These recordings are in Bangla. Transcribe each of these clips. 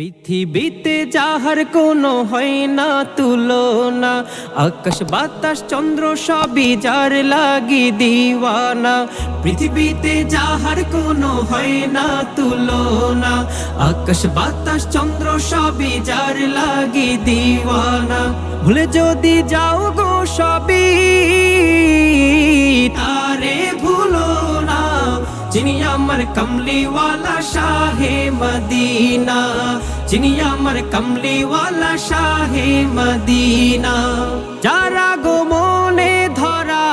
পৃথিবীতে যাহার কোনো হয় না তুলনা, আকাশ বাতাস চন্দ্র সবই যার লাগি দিওয়ানা। পৃথিবীতে যাহার কোনো হয় না তুলনা, আকাশ বাতাস চন্দ্র সবই যার লাগি দিওয়ানা। ভুলে যদি যাও গো সবই তারে ভুলো না, যিনি আমার কমলিওয়ালা শাহে মদিনা, যিনি আমার কমলিওয়ালা শাহে মদিনা। যারা গো মনে ধরা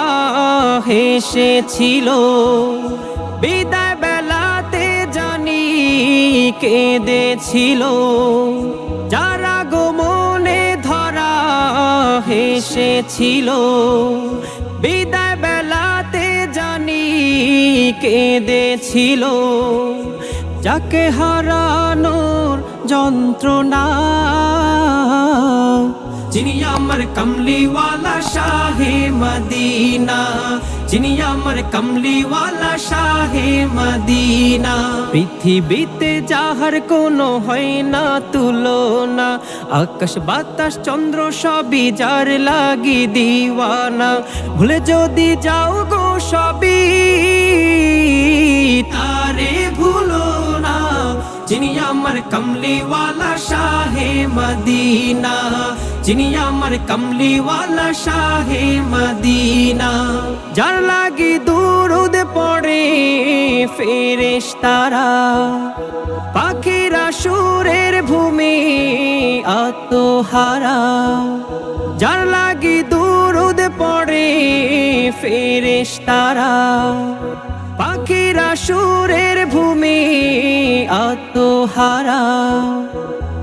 হেসেছিল, বিদায় বেলাতে জানি কেঁদেছিল। যারা গো মনে ধরা হেসেছিল, বিদায় বেলাতে জানি কেঁদেছিল। যাকে হারানোর যন্ত্রণা, যিনি আমার কমলিওয়ালা শাহে মদিনা, যিনি আমার কমলিওয়ালা শাহে মদিনা। পৃথিবীতে যাহার কোনো হয় না তুলনা, আকাশ বাতাস চন্দ্র সবই যার লাগি দিওয়ানা। ভুলে যদি যাও গো সবই তারে ভুলো না, যিনি আমার কমলিওয়ালা শাহে মদিনা, যিনি আমার কমলিওয়ালা শাহে মদিনা। যার লাগি দুরুদ পড়ে ফেরেশতারা, পাখিরা সুরের ভূমি আত্মহারা। যার লাগি দুরুদ পড়ে ফেরেশতারা, পাখিরা সুরের ভূমি আত্মহারা।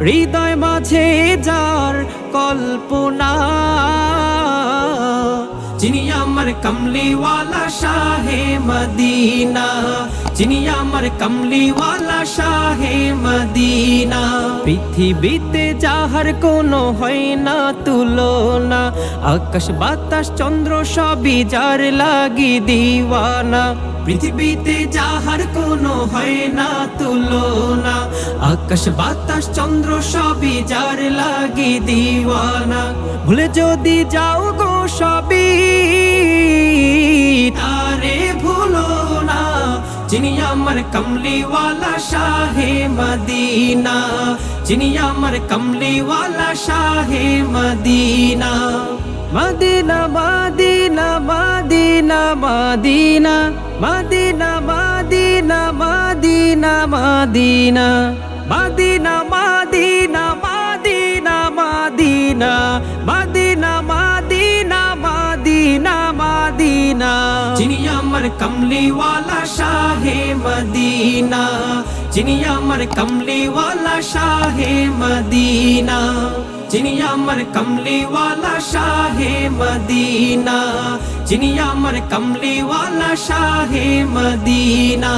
হৃদয় মাঝে যার কল্পনা, যিনি আমার কমলিওয়ালা শাহে মদিনা, যিনি আমার কমলিওয়ালা শাহে মদিনা। পৃথিবীতে যাহার কোনো হয় না তুলনা, আকাশ বাতাস চন্দ্র সবই যার লাগি দিওয়ানা। পৃথিবীতে যাহার কোনো হয় না তুলনা, আকাশ বাতাস চন্দ্র সবই যার লাগি দিওয়ানা। ভুলে যদি যাও গো সবই তারে ভুলো না, যিনি আমার কমলিওয়ালা শাহে মদিনা, যিনি আমার কমলিওয়ালা শাহে Medina. Medina Medina Medina Medina Medina Medina Medina Medina Medina Medina Medina Medina Medina Medina Medina Medina. যিনি আমার কমলিওয়ালা শাহে মদিনা, যিনি আমার কমলিওয়ালা শাহে মদিনা, যিনি আমার কমলিওয়ালা শাহে মদিনা, যিনি আমার কমলিওয়ালা শাহে মদিনা।